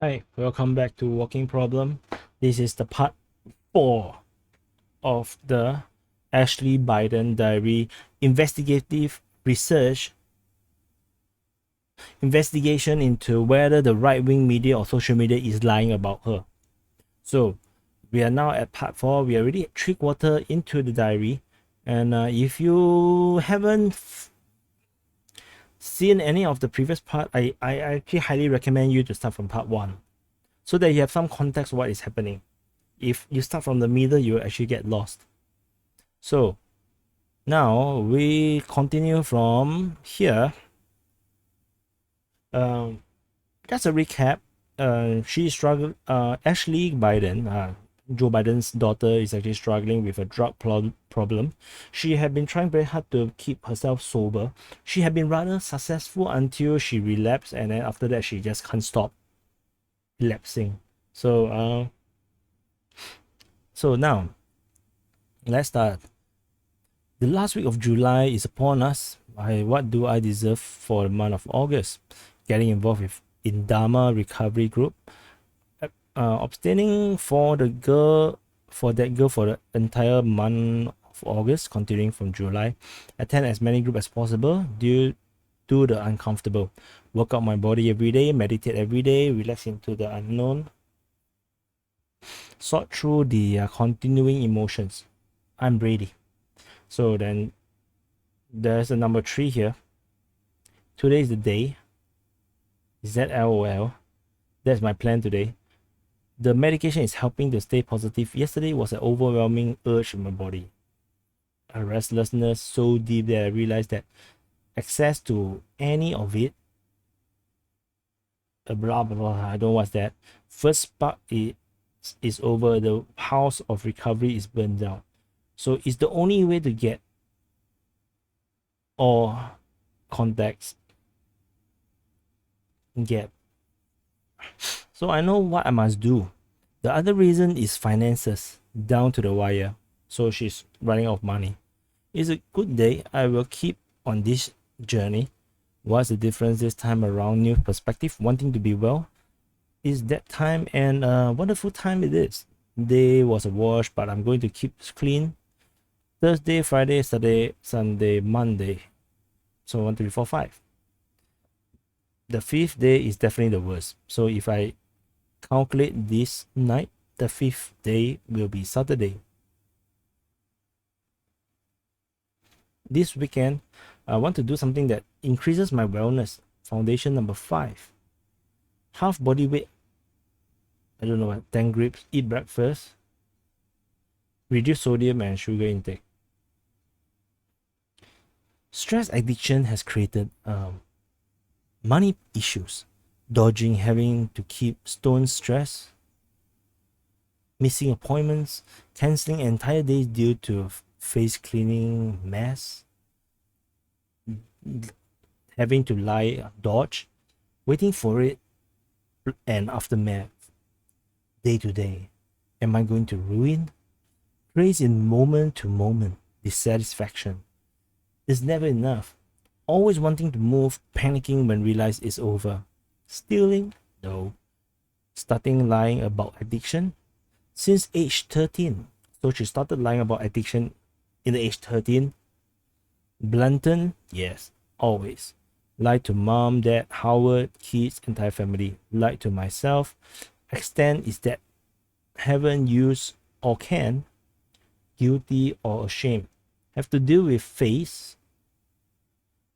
Hi, welcome back to Walking Problem. This is the part 4 of the Ashley Biden diary investigative research investigation into whether the right-wing media or social media is lying about her. So we are now at part 4. We are already 3/4 into the diary, and if you haven't seen any of the previous part, I actually highly recommend you to start from part 1 so that you have some context of what is happening. If you start from the middle, you will actually get lost. So now we continue from here. Um, just a recap. She struggled. Ashley Biden, Joe Biden's daughter, is actually struggling with a drug problem. She had been trying very hard to keep herself sober. She had been rather successful until she relapsed, and then after that, she just can't stop relapsing. So now let's start. The last week of July is upon us. What do I deserve for the month of August? Getting involved in Dharma Recovery Group, abstaining for that girl for the entire month of August, continuing from July. Attend as many groups as possible. Do the uncomfortable. Work out my body every day. Meditate every day. Relax into the unknown. Sort through the continuing emotions. I'm ready. So then there's a number 3 here. Today is the day. ZLOL. That's my plan today. The medication is helping to stay positive. Yesterday was an overwhelming urge in my body. A restlessness so deep that I realized that access to any of it, blah, blah, blah, I don't know what's that. First spark is over. The house of recovery is burned down. So it's the only way to get all contacts. So I know what I must do. The other reason is finances, down to the wire. So she's running out of money. It's a good day. I will keep on this journey. What's the difference this time around? New perspective, wanting to be well. Is that time, and wonderful time it is. Day was a wash, but I'm going to keep clean. Thursday, Friday, Saturday, Sunday, Monday. So 1, 2, 3, 4, 5. The 5th day is definitely the worst. So if I calculate this night, the 5th day will be Saturday. This weekend, I want to do something that increases my wellness. Foundation number 5. Half body weight. I don't know what. 10 grapes. Eat breakfast. Reduce sodium and sugar intake. Stress addiction has created money issues. Dodging having to keep stone stress. Missing appointments. Cancelling entire days due to face cleaning mess. Having to lie, dodge. Waiting for it and aftermath. Day to day. Am I going to ruin? Praise in moment to moment. Dissatisfaction. It's never enough. Always wanting to move, panicking when realize it's over. Stealing? No. Starting lying about addiction? Since age 13. So she started lying about addiction in the age 13. Blatant? Yes, always. Lied to mom, dad, Howard, kids, entire family. Lied to myself. Extent is that haven't used or can. Guilty or ashamed. Have to deal with face.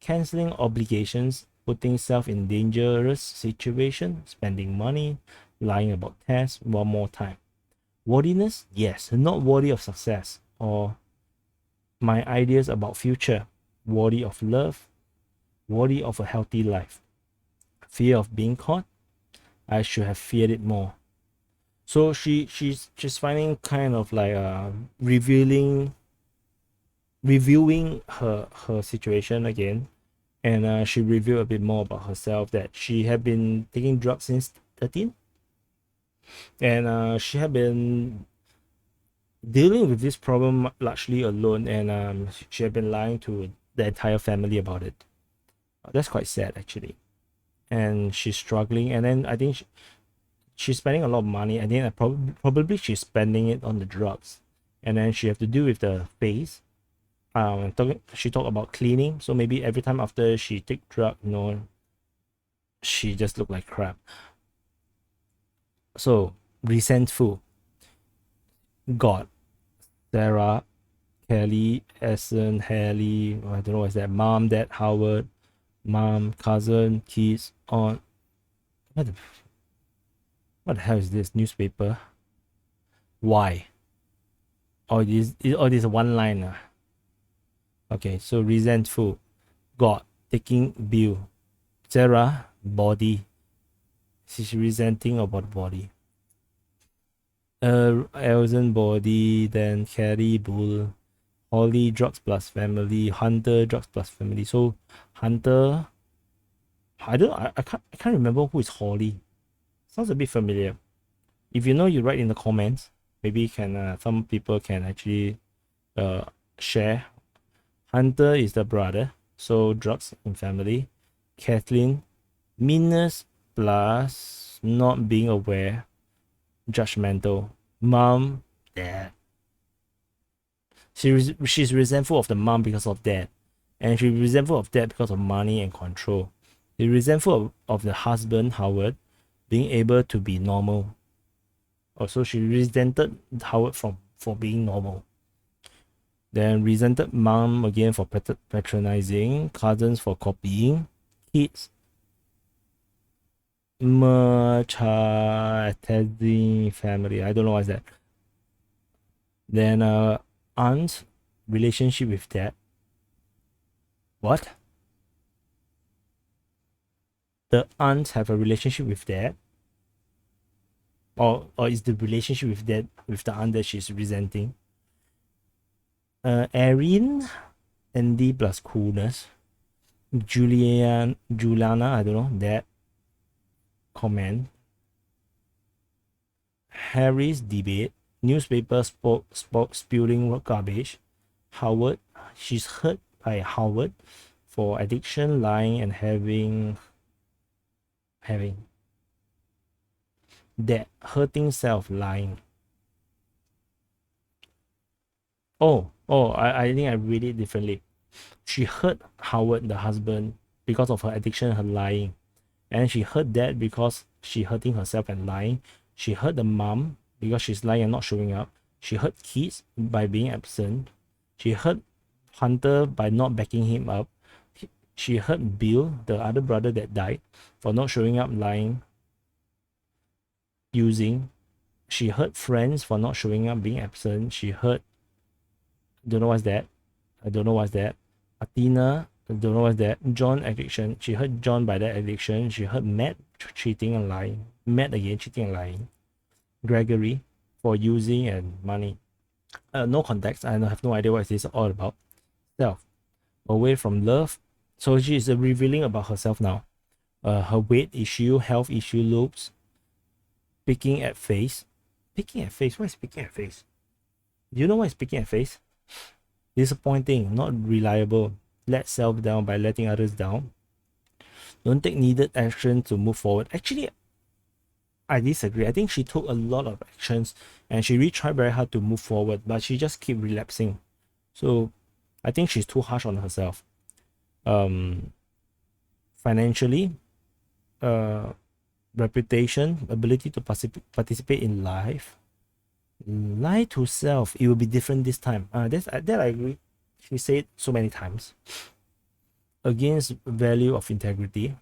Cancelling obligations, putting self in dangerous situation, spending money, lying about tests. One more time. Worthiness? Yes, not worthy of success or my ideas about future. Worthy of love, worthy of a healthy life. Fear of being caught? I should have feared it more. So she's finding kind of like reviewing her situation again, and she revealed a bit more about herself that she had been taking drugs since 13, and she had been dealing with this problem largely alone, and she had been lying to the entire family about it. That's quite sad actually, and she's struggling. And then I think she's spending a lot of money, and then probably she's spending it on the drugs, and then she have to deal with the face. She talked about cleaning, so maybe every time after she take drug, she just look like crap. So resentful. God, Sarah, Kelly, Essen, Haley, I don't know what's that. Mom, Dad, Howard, mom, cousin, kids, aunt. What the hell is this newspaper? Why? This one line. Okay, so resentful. God, taking bill. Sarah, body. She's resenting about body. Elzen, body. Then Carrie, bull. Holly, drugs plus family. Hunter, drugs plus family. So Hunter, I can't remember who is Holly. Sounds a bit familiar. If you know, you write in the comments. Maybe some people can actually share. Hunter is the brother, so drugs in family. Kathleen, meanness plus not being aware, judgmental. Mom, dad. She's resentful of the mom because of that, and she's resentful of that because of money and control. She's resentful of the husband Howard being able to be normal. Also, she resented Howard for being normal. Then resented mom again for patronizing, cousins for copying, kids merchandising family. I don't know what's that. Then aunt relationship with dad. What? The aunts have a relationship with dad? Or is the relationship with dad with the aunt that she's resenting? Erin, Andy plus coolness. Juliana, I don't know, that comment. Harry's debate. Newspaper spoke spewing garbage. Howard, she's hurt by Howard for addiction, lying, and having that hurting self, lying. I think I read it differently. She hurt Howard, the husband, because of her addiction, her lying. And she hurt dad because she hurting herself and lying. She hurt the mom because she's lying and not showing up. She hurt kids by being absent. She hurt Hunter by not backing him up. She hurt Bill, the other brother that died, for not showing up, lying, using. She hurt friends for not showing up, being absent. She hurt, don't know what's that. I don't know what's that. Athena, I don't know what's that. John, addiction. She hurt John by that addiction. She hurt Matt, cheating and lying. Matt again, cheating and lying. Gregory, for using and money. No context. I have no idea what this is all about. Self, away from love. So she is revealing about herself now. Her weight issue, health issue, loops. Picking at face. Picking at face? What is picking at face? Do you know what is picking at face? Disappointing, not reliable. Let self down by letting others down. Don't take needed action to move forward. Actually, I disagree. I think she took a lot of actions and she really tried very hard to move forward, but she just keep relapsing. So I think she's too harsh on herself. Financially, reputation, ability to participate in life. Lie to self, it will be different this time. That I agree. She said so many times. Against value of integrity.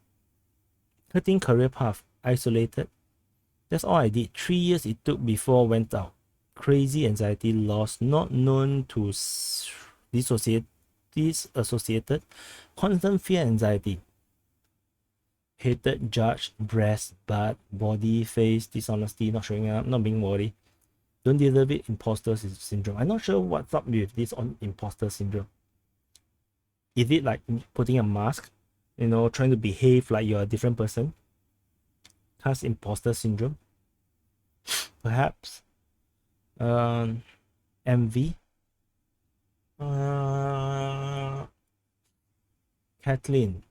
Hurting career path, isolated. That's all I did. 3 years it took before went out. Crazy anxiety, loss, not known to disassociated, constant fear, anxiety. Hated, judged, breast, butt, body, face, dishonesty, not showing up, not being worthy. Don't deserve it, imposter syndrome. I'm not sure what's up with this on imposter syndrome. Is it like putting a mask, trying to behave like you're a different person? Has imposter syndrome? Perhaps. Envy. Kathleen.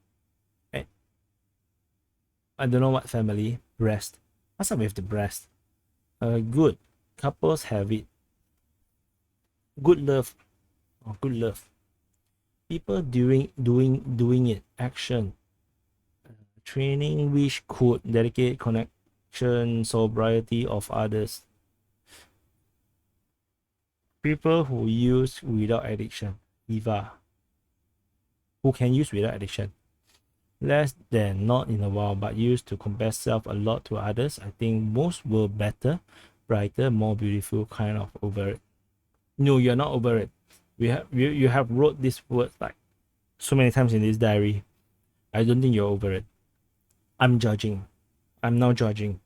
I don't know what family. Rest. What's up with the breast? Good. Couples have it. Good love. Oh, good love. People doing it. Action. Training which could dedicate connection, sobriety of others. People who use without addiction. Eva. Who can use without addiction. Less than not in a while, but used to compare self a lot to others. I think most were better, brighter, more beautiful, kind of over it. No, you're not over it. You have wrote these words like so many times in this diary. I don't think you're over it. I'm judging. I'm now judging.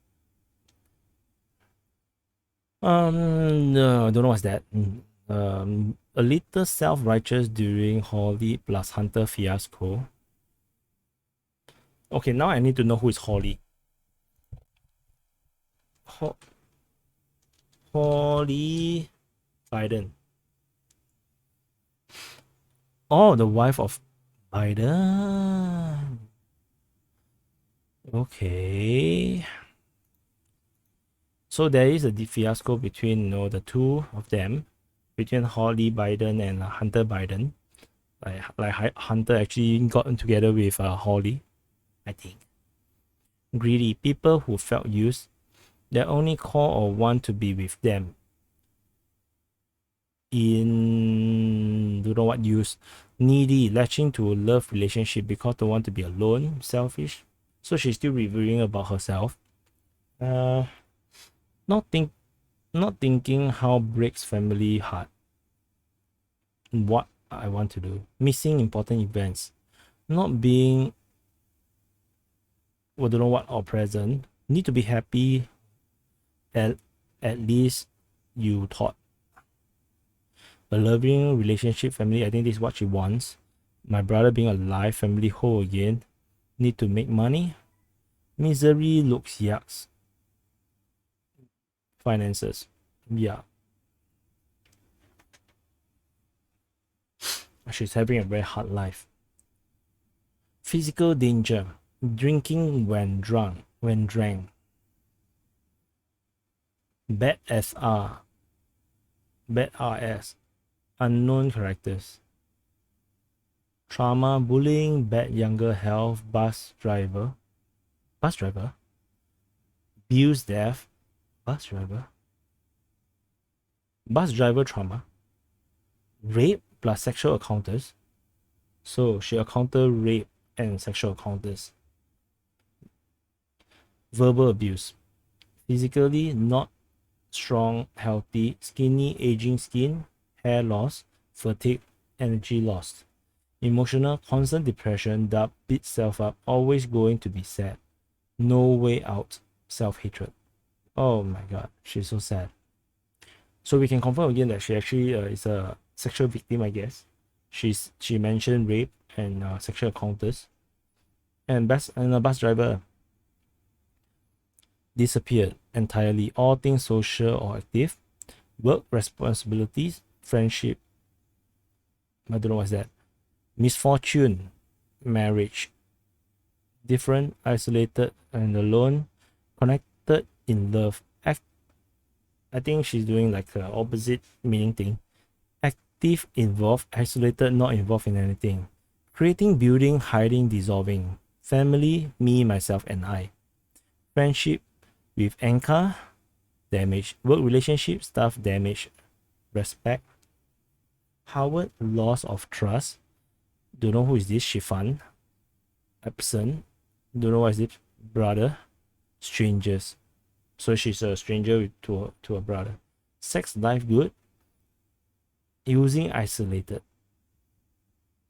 No, I don't know what's that. A little self-righteous during Holly plus Hunter fiasco. Okay, now I need to know who is Holly. Holly Biden. Oh, the wife of Biden. Okay. So there is a fiasco between the two of them, between Holly Biden and Hunter Biden. Like Hunter actually gotten together with Holly, I think. Greedy people who felt used, they only call or want to be with them. In don't know what use. Needy, latching to love relationship because they want to be alone, selfish. So she's still revealing about herself. Not thinking how breaks family heart. What I want to do. Missing important events. Not being don't know what or present. Need to be happy. At least you thought. A loving relationship, family. I think this is what she wants. My brother being alive, family whole again. Need to make money. Misery looks yucks. Finances. Yeah. She's having a very hard life. Physical danger. Drinking when drank. Bad SR. Bad RS. Unknown characters. Trauma, bullying, bad younger health, bus driver, abuse, death, bus driver trauma, rape plus sexual encounters. So she encountered rape and sexual encounters. Verbal abuse, physically not strong, healthy, skinny, aging skin, hair loss, fatigue, energy lost. Emotional, constant depression, doubt, beat self up, always going to be sad. No way out, self-hatred. Oh my god, she's so sad. So we can confirm again that she actually is a sexual victim, I guess. She mentioned rape and sexual encounters. And a bus driver disappeared entirely. All things social or active, work responsibilities, friendship. I don't know what's that. Misfortune, marriage. Different, isolated, and alone. Connected, in love. I think she's doing like a opposite meaning thing. Active, involved, isolated, not involved in anything. Creating, building, hiding, dissolving. Family, me, myself, and I. Friendship with anchor, damage. Work relationship, staff, damage. Respect. Howard, loss of trust. Don't know who is this. Shifan. Absent. Don't know what is this. Brother. Strangers. So she's a stranger to her brother. Sex life good. Using, isolated.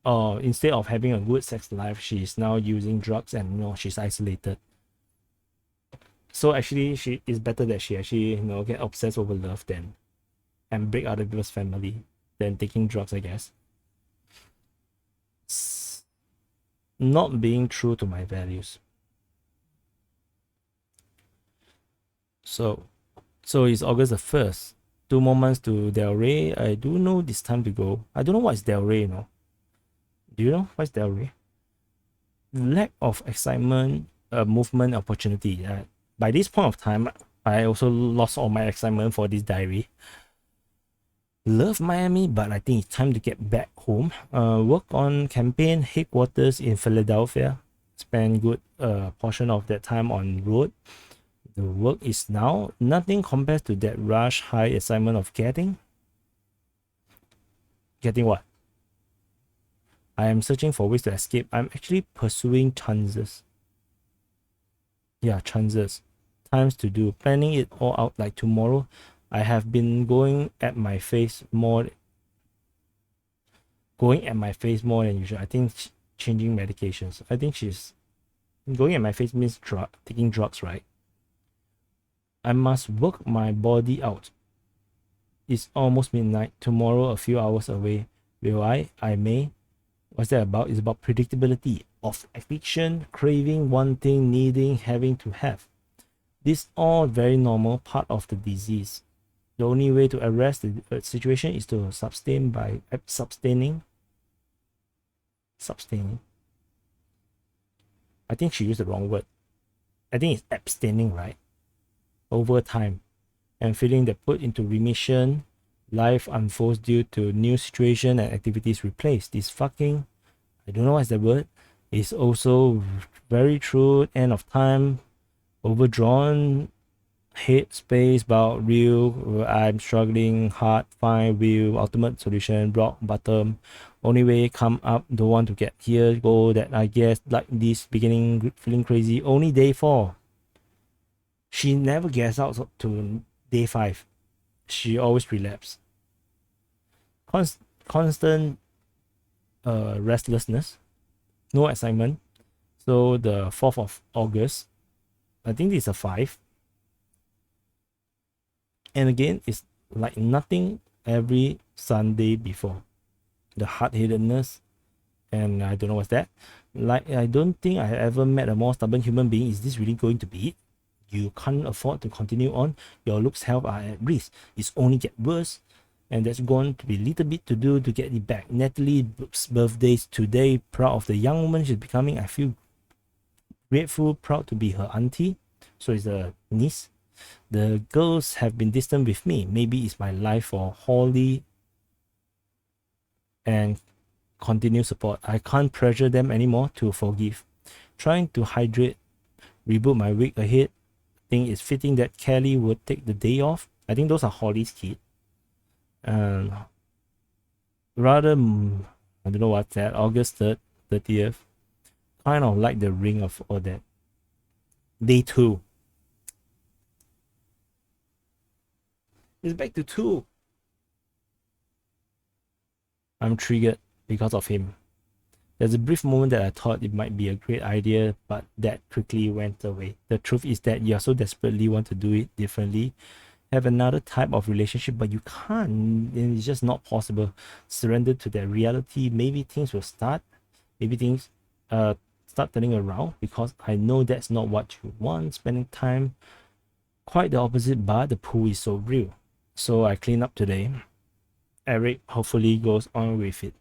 Instead of having a good sex life, she's now using drugs and she's isolated. So actually, she is better that she actually get obsessed over love and break other people's family than taking drugs, I guess. Not being true to my values. So it's August the 1st. 2 more months to Del Rey. I do know this time to go. I don't know what is Del Rey, Do you know what's Del Rey? Lack of excitement, movement, opportunity. by this point of time, I also lost all my excitement for this diary. Love Miami, but I think it's time to get back home. Work on campaign headquarters in Philadelphia. Spend good portion of that time on road. The work is now nothing compares to that rush high excitement of getting what? I am searching for ways to escape. I'm actually pursuing chances. Yeah, chances. Times to do. Planning it all out like tomorrow. I have been going at my face more than usual. I think changing medications. I think she's going at my face means taking drugs, right? I must work my body out. It's almost midnight. Tomorrow, a few hours away. Will I? I may. What's that about? It's about predictability of addiction, craving, wanting, needing, having to have. This all very normal part of the disease. The only way to arrest the situation is to sustain by sustaining. I think she used the wrong word. I think it's abstaining, right? Over time. And feeling that put into remission, life unfolds due to new situation and activities replaced. This fucking, I don't know what's the word, is also very true. End of time, overdrawn, hate space, about real, I'm struggling hard, find real, ultimate solution, rock bottom, only way come up, don't want to get here, go that I guess like this, beginning feeling crazy, only day 4. She never gets out to day 5. She always relapse. Constant restlessness, no excitement. So the 4th of August, I think this is a 5. And again, it's like nothing every Sunday before. The hard-headedness, and I don't know what's that. Like, I don't think I have ever met a more stubborn human being. Is this really going to be it? You can't afford to continue on. Your looks, health are at risk. It's only get worse. And there's going to be a little bit to do to get it back. Natalie's birthday's today. Proud of the young woman she's becoming. I feel grateful, proud to be her auntie. So it's a niece. The girls have been distant with me. Maybe it's my life for Holly and continue support. I can't pressure them anymore to forgive. Trying to hydrate, reboot my week ahead. Think it's fitting that Kelly would take the day off. I think those are Holly's kids. Rather, I don't know what's that, August 3rd, 30th. Kind of like the ring of all that. Day 2. It's back to 2. I'm triggered because of him. There's a brief moment that I thought it might be a great idea, but that quickly went away. The truth is that you so desperately want to do it differently, have another type of relationship, but you can't, and it's just not possible. Surrender to that reality. Maybe things will start. Maybe things start turning around, because I know that's not what you want. Spending time, quite the opposite, but the pool is so real. So I clean up today. Eric hopefully goes on with it.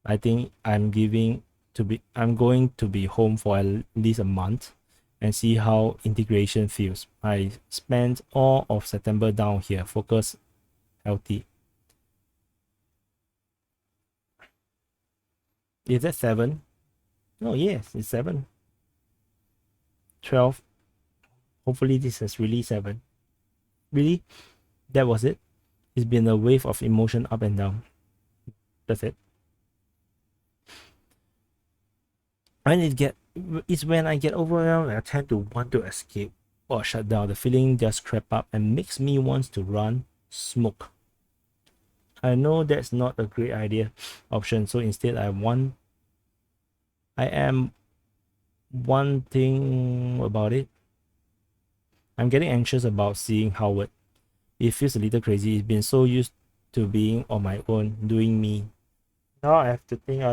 I think I'm going to be home for at least a month and see how integration feels. I spent all of September down here, focus, healthy. Is that 7? Oh yes, it's 7. 12. Hopefully this is really 7. Really? That was it? It's been a wave of emotion up and down. That's it. It's when I get overwhelmed, I tend to want to escape or shut down. The feeling just creep up and makes me want to run, smoke. I know that's not a great option, so instead I am one thing about it. I'm getting anxious about seeing Howard. It feels a little crazy. It's been so used to being on my own, doing me. Now I have to think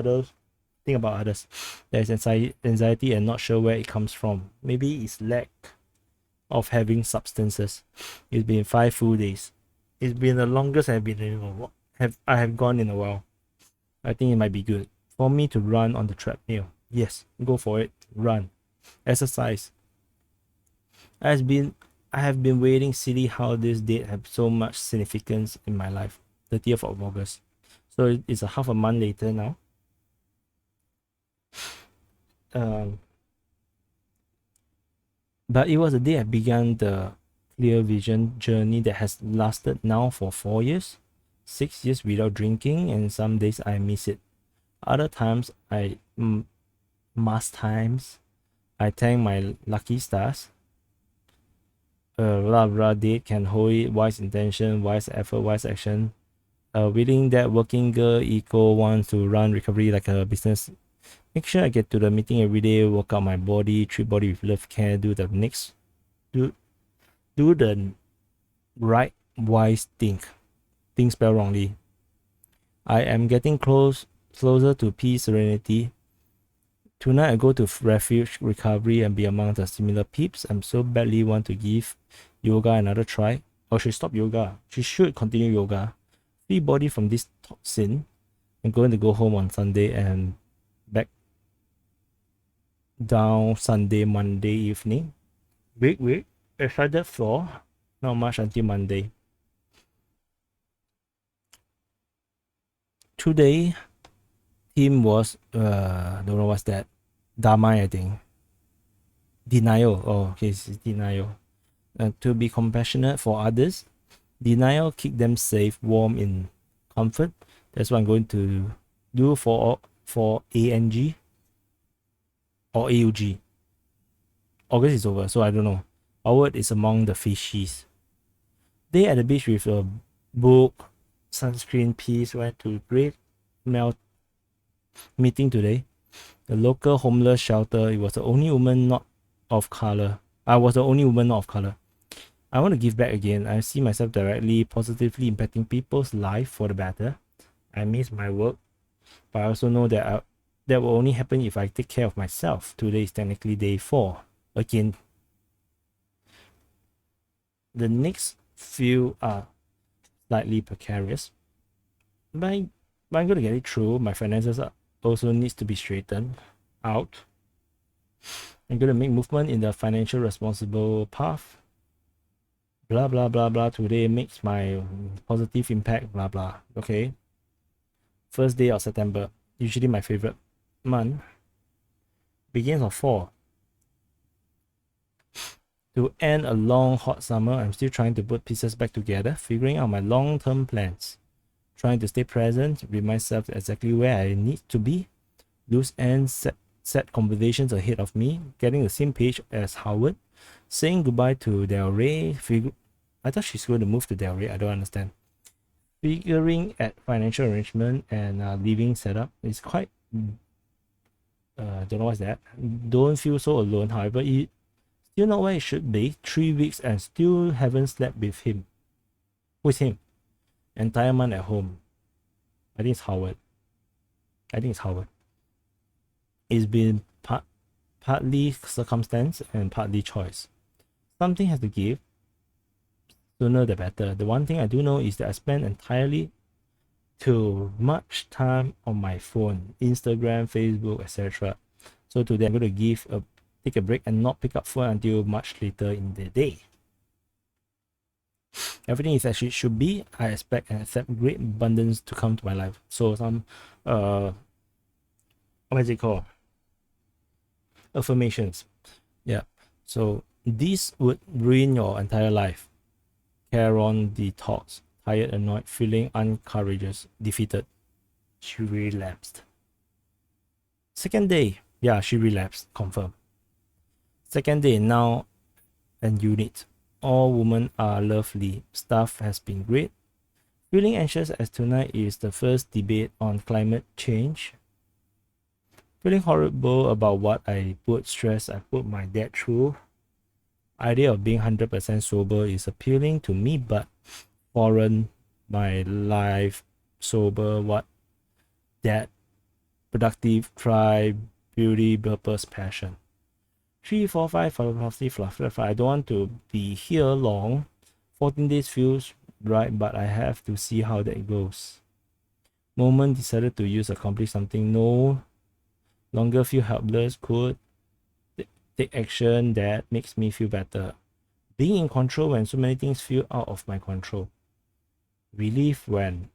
about others. There's anxiety and not sure where it comes from. Maybe it's lack of having substances. It's been 5 full days. It's been the longest I have gone in a while. I think it might be good for me to run on the treadmill. Yes, go for it. Run. Exercise. I have been waiting silly how this date have so much significance in my life. 30th of August. So it's a half a month later now. Um, but it was the day I began the clear vision journey that has lasted now for 4 years, 6 years without drinking, and some days I miss it. Other times times I thank my lucky stars. Blah blah date can hold it, wise intention, wise effort, wise action. Willing that working girl eco wants to run recovery like a business. Make sure I get to the meeting every day, work out my body, treat body with love care, do the right wise thing. Things spelled wrongly. I am getting closer to peace, serenity. Tonight I go to refuge, recovery, and be among the similar peeps. I'm so badly want to give yoga another try. Or she stop yoga. She should continue yoga. Free body from this toxin. I'm going to go home on Sunday and back down Sunday, Monday evening. Week. Excited for not much until Monday. Today, theme was don't know what's that. Dhamma, I think. Denial. Oh, okay, it's denial. To be compassionate for others. Denial, keep them safe, warm, in comfort. That's what I'm going to do for ANG or AUG. August is over, so I don't know. Howard is among the fishies. Day at the beach with a book, sunscreen piece. Went to great meeting today. The local homeless shelter. It was the only woman not of color. I was the only woman not of color. I want to give back again. I see myself directly, positively impacting people's life for the better. I miss my work, but I also know that that will only happen if I take care of myself. Today is technically day 4. Again, the next few are slightly precarious, but I'm going to get it through. My finances also needs to be straightened out. I'm going to make movement in the financial responsible path. Blah blah blah blah. Today makes my positive impact. Blah blah. Okay. First day of September, usually my favorite month, begins on 4. To end a long hot summer, I'm still trying to put pieces back together, figuring out my long-term plans, trying to stay present, remind myself exactly where I need to be, loose ends, set conversations ahead of me, getting the same page as Howard, saying goodbye to Del Rey. I thought she's going to move to Del Rey. I don't understand. Figuring at financial arrangement and living setup is quite. Don't know what's that. Don't feel so alone. However, it still not where it should be. 3 weeks and still haven't slept with him. With him. Entire month at home. I think it's Howard. It's been partly circumstance and partly choice. Something has to give. Sooner the better. The one thing I do know is that I spend entirely too much time on my phone, Instagram, Facebook, etc. So today I'm going to take a break and not pick up phone until much later in the day. Everything is as it should be. I expect and accept great abundance to come to my life. So some what is it called? Affirmations. Yeah. So this would ruin your entire life. Karen detox. Tired, annoyed, feeling uncourageous, defeated. She relapsed. Second day. Yeah, she relapsed. Confirm. Second day, now and unit. All women are lovely. Staff has been great. Feeling anxious as tonight is the first debate on climate change. Feeling horrible about what I put my dad through. Idea of being 100% sober is appealing to me, but foreign, my life, sober, what that productive, try, beauty, purpose, passion. 3, 4, 5, 5. I don't want to be here long. 14 days feels right, but I have to see how that goes. Moment decided to accomplish something no longer feel helpless, could take action that makes me feel better. Being in control when so many things feel out of my control. Relief when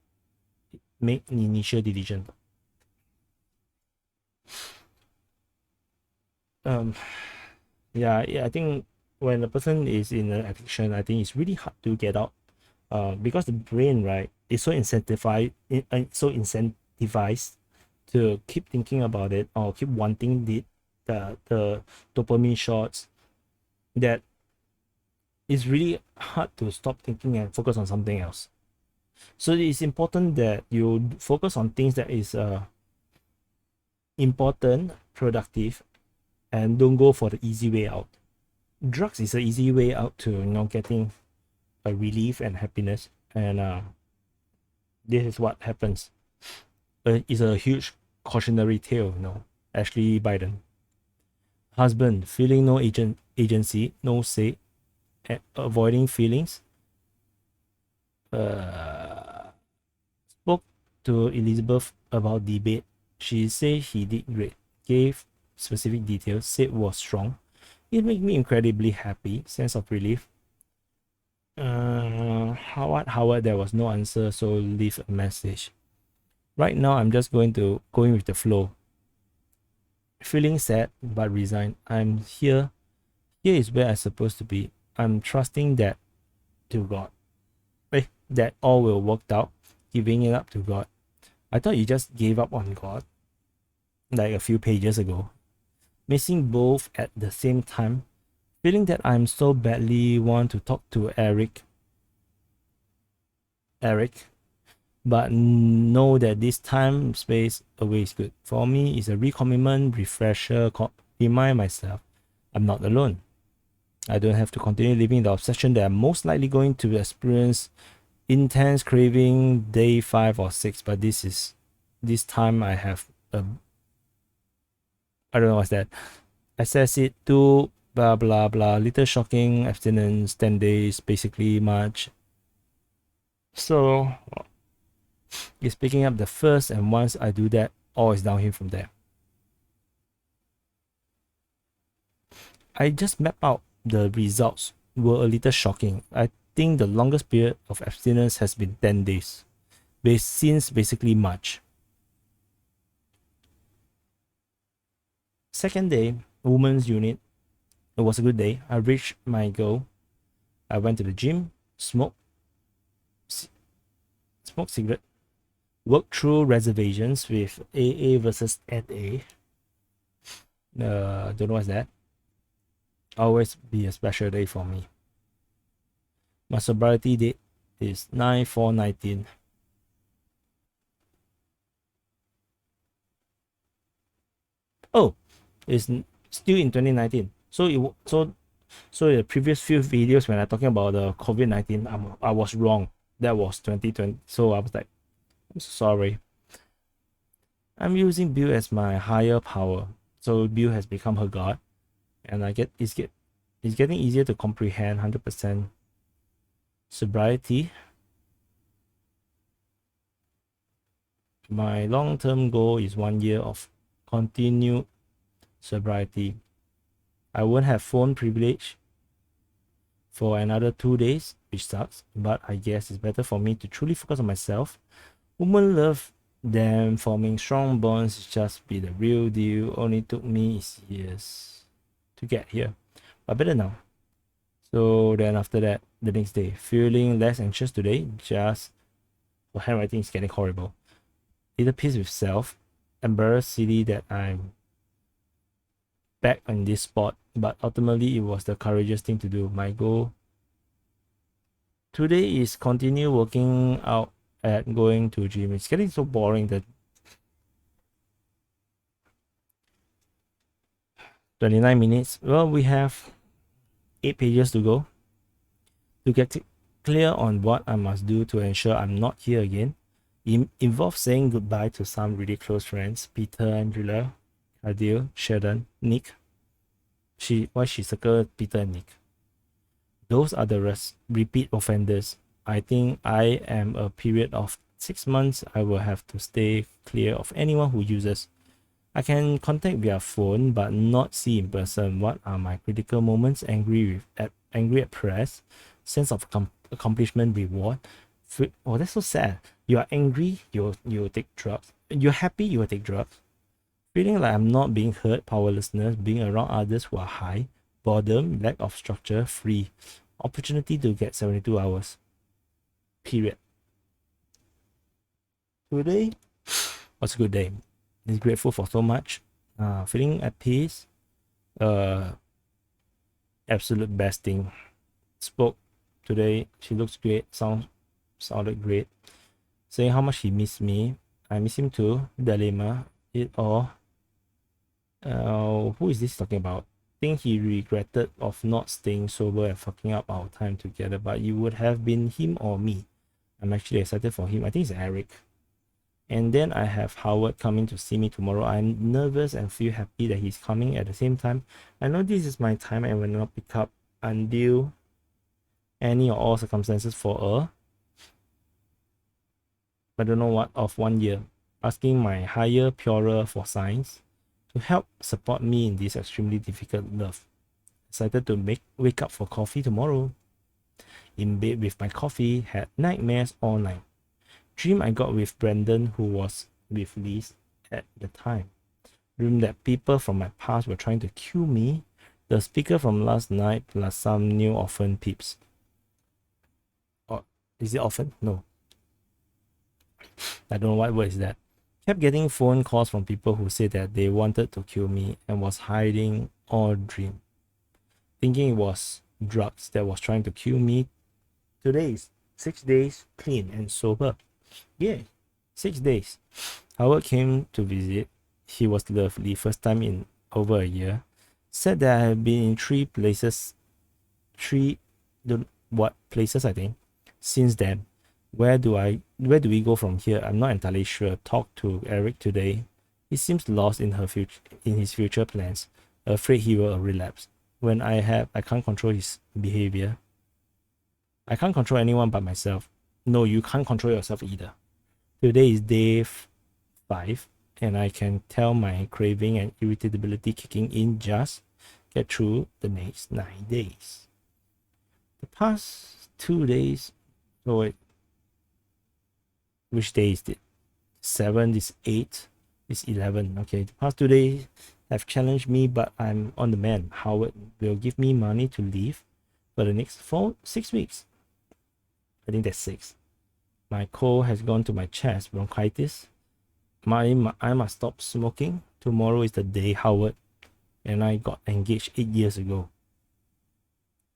make initial decision. Um, yeah, I think when a person is in an addiction, I think it's really hard to get out. Because the brain, right, is so incentivized to keep thinking about it or keep wanting the dopamine shots, that it's really hard to stop thinking and focus on something else. So it's important that you focus on things that is important, productive, and don't go for the easy way out. Drugs is an easy way out to getting a relief and happiness, and this is what happens. It's a huge cautionary tale. Ashley Biden, husband feeling no agency, no say, avoiding feelings. Spoke to Elizabeth about debate. She said he did great, gave specific details, said was strong. It made me incredibly happy, sense of relief. Howard, there was no answer, so leave a message. Right now, I'm just going with the flow. Feeling sad but resigned. I'm here. Here is where I'm supposed to be. I'm trusting that to God. That all will work out. Giving it up to God. I thought you just gave up on God like a few pages ago. Missing both at the same time. Feeling that I'm so badly want to talk to Eric, but know that this time space away is good. For me, it's a recommitment, refresher, remind myself I'm not alone. I don't have to continue living the obsession that I'm most likely going to experience intense craving day 5 or 6, but this time I have I don't know what's that. Assess it to blah blah blah, little shocking, abstinence, 10 days, basically March. So it's picking up the first, and once I do that, all is downhill from there. I just mapped out the results were a little shocking. I think the longest period of abstinence has been 10 days, since basically March. Second day, women's unit. It was a good day. I reached my goal. I went to the gym, smoked cigarette, worked through reservations with AA versus NA. Don't know what's that. Always be a special day for me. My sobriety date is 9/4/19. Oh, it's still in 2019. So the previous few videos when I'm talking about the COVID-19, I was wrong. That was 2020. So I was like, I'm so sorry. I'm using Bill as my higher power. So Bill has become her god, and it's getting easier to comprehend 100% sobriety. My long-term goal is 1 year of continued sobriety. I won't have phone privilege for another 2 days, which sucks, but I guess it's better for me to truly focus on myself. Women love them forming strong bonds, just be the real deal. Only took me years to get here, but better now. So then after that, the next day, feeling less anxious today, just for handwriting is getting horrible. Little peace with self, embarrassed silly that I'm back on this spot, but ultimately it was the courageous thing to do. My goal today is continue working out and going to gym. It's getting so boring that 29 minutes. Well, we have 8 pages to go to get clear on what I must do to ensure I'm not here again. Involves saying goodbye to some really close friends: Peter, Angela, Adil, Sheldon, Nick. Why she circled Peter and Nick? Those are the repeat offenders. I think I am a period of 6 months. I will have to stay clear of anyone who uses. I can contact via phone but not see in person. What are my critical moments? Angry at press, sense of accomplishment, reward. Oh, that's so sad. You are angry, you take drugs. You're happy, you will take drugs. Feeling like I'm not being heard, powerlessness, being around others who are high, boredom, lack of structure, free. Opportunity to get 72 hours. Period. Today was a good day. Is grateful for so much. Feeling at peace. Absolute best thing. Spoke today. She looks great. Sounded great. Saying how much he missed me. I miss him too. Dilemma. It all. Who is this talking about? Think he regretted of not staying sober and fucking up our time together, but it would have been him or me. I'm actually excited for him. I think it's Eric. And then I have Howard coming to see me tomorrow. I'm nervous and feel happy that he's coming at the same time. I know this is my time and will not pick up until any or all circumstances for I don't know what, of 1 year. Asking my higher, purer for signs to help support me in this extremely difficult love. Excited to wake up for coffee tomorrow. In bed with my coffee, had nightmares all night. Dream I got with Brandon, who was with Liz at the time. Dream that people from my past were trying to kill me. The speaker from last night plus some new orphan peeps. Or is it orphan? No. I don't know what word is that. Kept getting phone calls from people who said that they wanted to kill me and was hiding or dream. Thinking it was drugs that was trying to kill me. Today is 6 days clean and sober. Yeah, 6 days. Howard came to visit. He was lovely, first time in over a year. Said that I have been in three places I think, since then. Where do we go from here? I'm not entirely sure. Talked to Eric today. He seems lost in his future plans, afraid he will relapse. When I can't control his behavior. I can't control anyone but myself. No, you can't control yourself either. Today is day 5, and I can tell my craving and irritability kicking in. Just get through the next 9 days. The past 2 days. Oh wait. Which day is it? 7 is 8 is 11. Okay, the past 2 days have challenged me, but I'm on the mend. Howard will give me money to leave for the next 6 weeks. I think that's 6. My cold has gone to my chest, bronchitis. I must stop smoking. Tomorrow is the day Howard and I got engaged 8 years ago.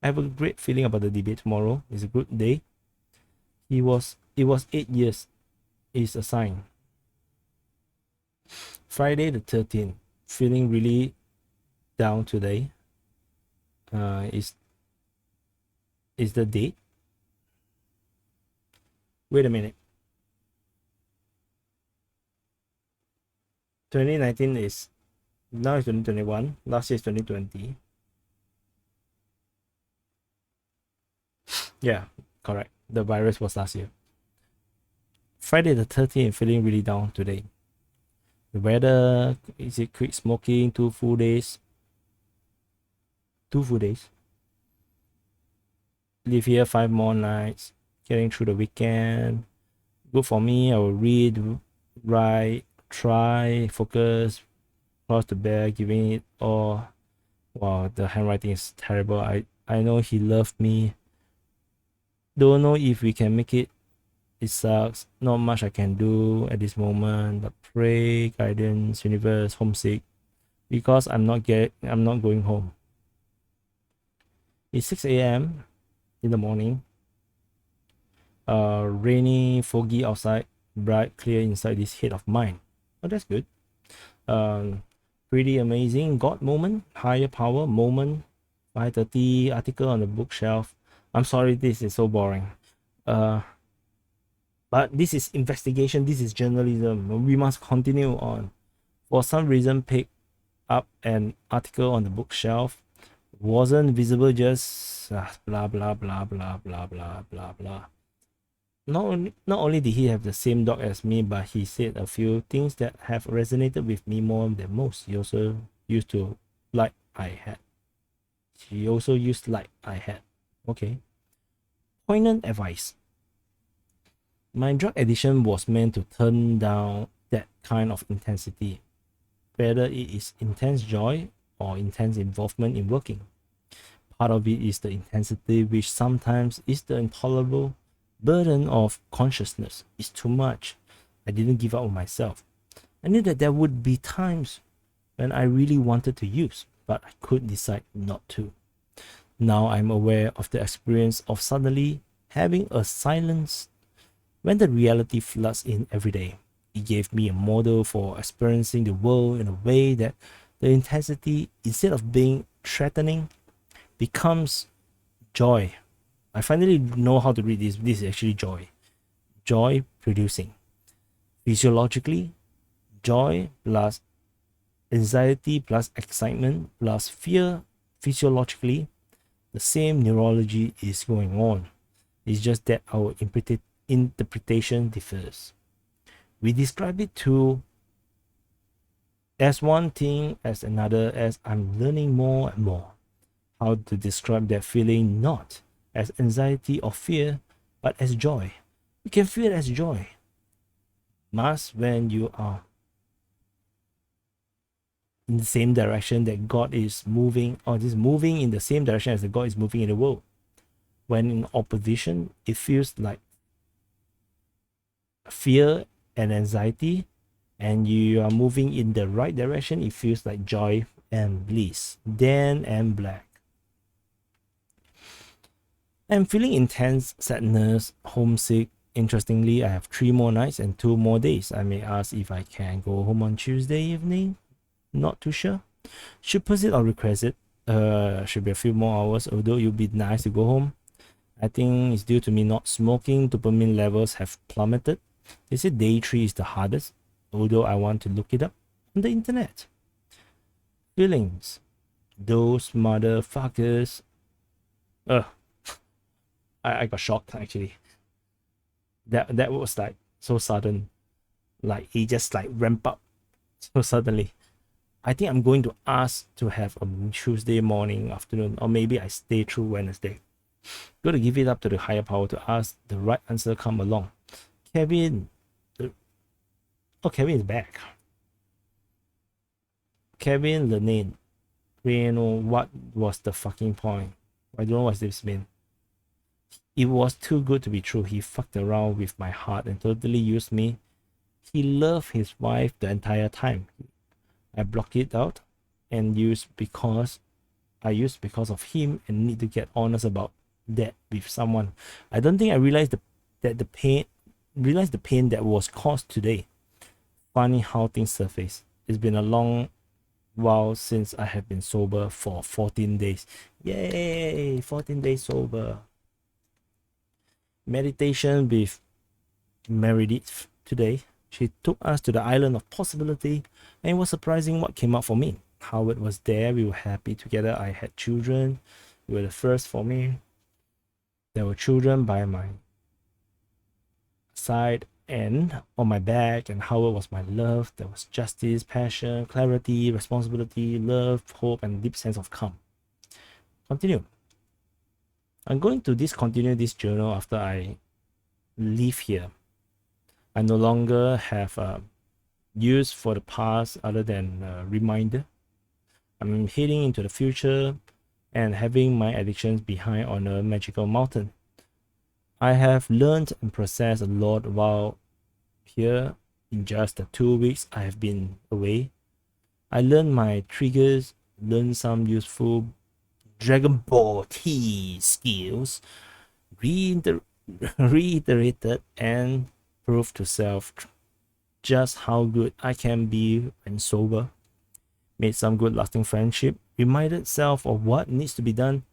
I have a great feeling about the debate tomorrow. It's a good day. It was 8 years. Is a sign. Friday the 13th. Feeling really down today. Is the date? Wait a minute. 2019 is now is 2021. Last year is 2020. Yeah, correct. The virus was last year. Friday the 13th, feeling really down today. The weather, is it quit smoking, 2 full days. 2 full days. Live here 5 more nights. Getting through the weekend. Good for me. I will read, write, try, focus, cross the bear, giving it all. Wow, the handwriting is terrible. I know he loved me. Don't know if we can make it. It sucks. Not much I can do at this moment, but pray, guidance, universe, homesick, because I'm not going home. It's 6 a.m. in the morning. Rainy, foggy outside, bright, clear inside this head of mine. Oh, that's good. Pretty amazing. God moment, higher power moment. 5:30 article on the bookshelf. I'm sorry, this is so boring. But this is investigation, this is journalism. We must continue on. For some reason, pick up an article on the bookshelf. Wasn't visible, just blah, blah, blah, blah, blah, blah, blah, blah. Not only did he have the same dog as me, but he said a few things that have resonated with me more than most. He also used to like I had. He also used like I had. Okay. Poignant advice. My drug addiction was meant to turn down that kind of intensity, whether it is intense joy or intense involvement in working. Part of it is the intensity, which sometimes is the intolerable burden of consciousness. It's too much. I didn't give up on myself. I knew that there would be times when I really wanted to use, but I could decide not to. Now I'm aware of the experience of suddenly having a silence when the reality floods in every day. It gave me a model for experiencing the world in a way that the intensity, instead of being threatening, becomes joy. I finally know how to read this. This is actually joy. Joy producing. Physiologically, joy plus anxiety plus excitement plus fear. Physiologically, the same neurology is going on. It's just that our interpretation differs. We describe it to as one thing as another, as I'm learning more and more how to describe that feeling, not as anxiety or fear, but as joy. You can feel it as joy. Must when you are in the same direction that God is moving, or is moving in the same direction as the God is moving in the world. When in opposition, it feels like fear and anxiety, and you are moving in the right direction, it feels like joy and bliss. Dan and Black. I'm feeling intense sadness, homesick. Interestingly, I have 3 more nights and 2 more days. I may ask if I can go home on Tuesday evening. Not too sure. Should proceed or request it. Should be a few more hours, although it would be nice to go home. I think it's due to me not smoking. Dopamine levels have plummeted. They say day 3 is the hardest, although I want to look it up on the internet. Feelings. Those motherfuckers. I got shocked actually. That was like so sudden. Like he just like ramp up so suddenly. I think I'm going to ask to have a Tuesday morning, afternoon, or maybe I stay through Wednesday. Got to give it up to the higher power to ask the right answer come along. Kevin. Kevin is back. Kevin Lenine. You know what was the fucking point? I don't know what this mean. It was too good to be true. He fucked around with my heart and totally used me. He loved his wife the entire time. I blocked it out and used because of him, and need to get honest about that with someone. I don't think I realized the pain that was caused today. Funny how things surface. It's been a long while since I have been sober for 14 days. Yay! 14 days sober. Meditation with Meredith today. She took us to the island of possibility, and it was surprising what came out for me. Howard was there. We were happy together. I had children. We were the first for me. There were children by my side and on my back, and Howard was my love. There was justice, passion, clarity, responsibility, love, hope, and deep sense of calm. Continue. I'm going to discontinue this journal after I leave here. I no longer have use for the past other than a reminder. I'm heading into the future and having my addictions behind on a magical mountain. I have learned and processed a lot while here in just the 2 weeks I have been away. I learned my triggers, learned some useful Dragon Ball T skills, reiterated and proved to self just how good I can be when sober. Made some good lasting friendship, reminded self of what needs to be done,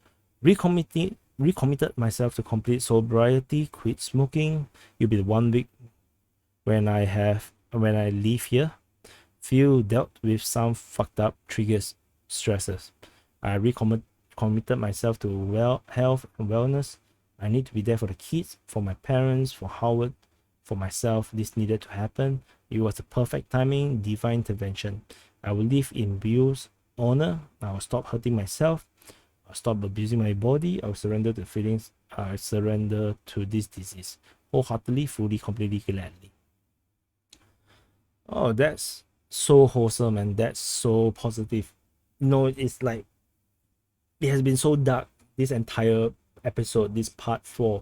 recommitted myself to complete sobriety, quit smoking. It'll be the 1 week when I leave here. Feel dealt with some fucked up triggers, stresses. I committed myself to health and wellness. I need to be there for the kids, for my parents, for Howard, for myself. This needed to happen. It was the perfect timing, divine intervention. I will live in Bill's honor. I will stop hurting myself. I'll stop abusing my body. I'll surrender to feelings. I surrender to this disease wholeheartedly, fully, completely, gladly. Oh, that's so wholesome and that's so positive. It's like it has been so dark this entire episode, this part 4,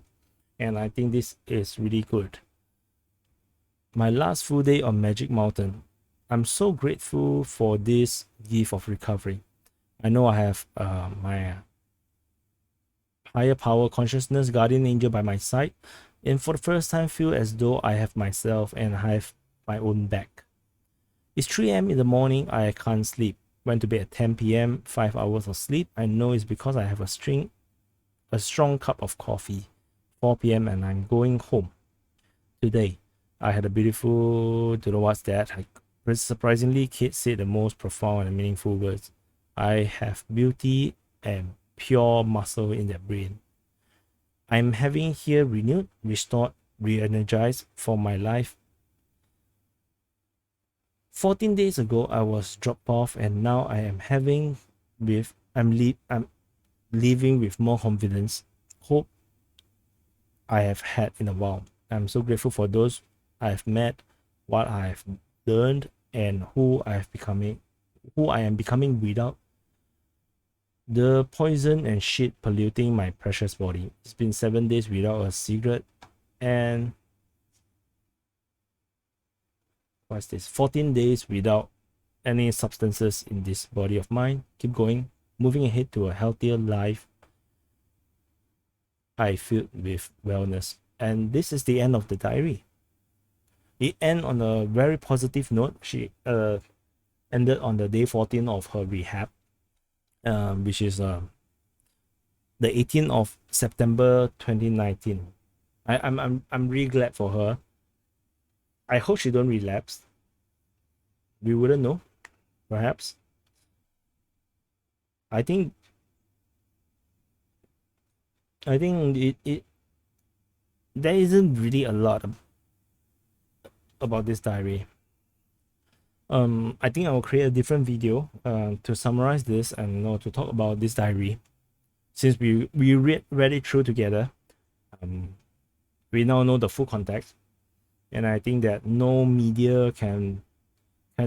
and I think this is really good. My last full day on Magic Mountain. I'm so grateful for this gift of recovery. I know I have my higher power consciousness guardian angel by my side, and for the first time feel as though I have myself and I have my own back. It's 3 a.m. in the morning. I can't sleep. Went to bed at 10 p.m. 5 hours of sleep. I know it's because I have a strong cup of coffee. 4 p.m. and I'm going home. Today, I had a beautiful, don't know what's that. Surprisingly, Kate said the most profound and meaningful words. I have beauty and pure muscle in their brain. I'm having here renewed, restored, re-energized for my life. 14 days ago, I was dropped off, and now I am I'm living with more confidence, hope I have had in a while. I'm so grateful for those I have met, what I have learned, and who I am becoming without the poison and shit polluting my precious body. It's been 7 days without a cigarette, and 14 days without any substances in this body of mine. Keep going, moving ahead to a healthier life. I filled with wellness. And this is the end of the diary. It ended on a very positive note. She ended on the day 14 of her rehab, which is the 18th of September 2019. I'm really glad for her. I hope she don't relapse. We wouldn't know, perhaps. I think it there isn't really a lot about this diary. I think I will create a different video to summarize this and to talk about this diary. Since we read it through together, we now know the full context, and I think that no media can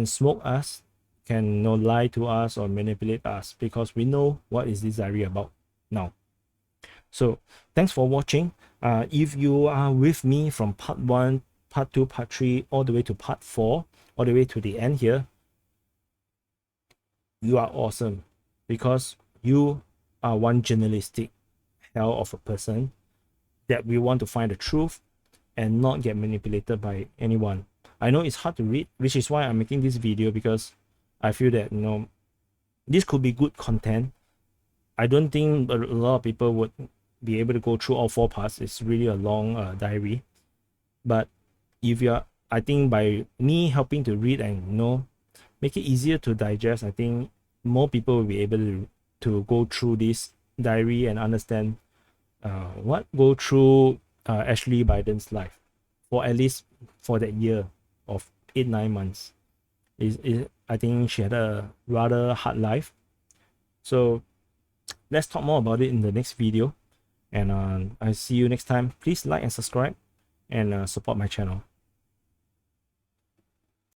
smoke us, can lie to us or manipulate us, because we know what is this diary about now. So thanks for watching. If you are with me from part 1, part 2, part 3, all the way to part 4, all the way to the end here, you are awesome, because you are one journalistic hell of a person that we want to find the truth and not get manipulated by anyone. I know it's hard to read, which is why I'm making this video, because I feel that this could be good content. I don't think a lot of people would be able to go through all 4 parts. It's really a long diary, but I think by me helping to read and make it easier to digest, I think more people will be able to go through this diary and understand what go through Ashley Biden's life for at least for that year of 8-9 months. I think she had a rather hard life. So let's talk more about it in the next video, and I'll see you next time. Please like and subscribe and support my channel.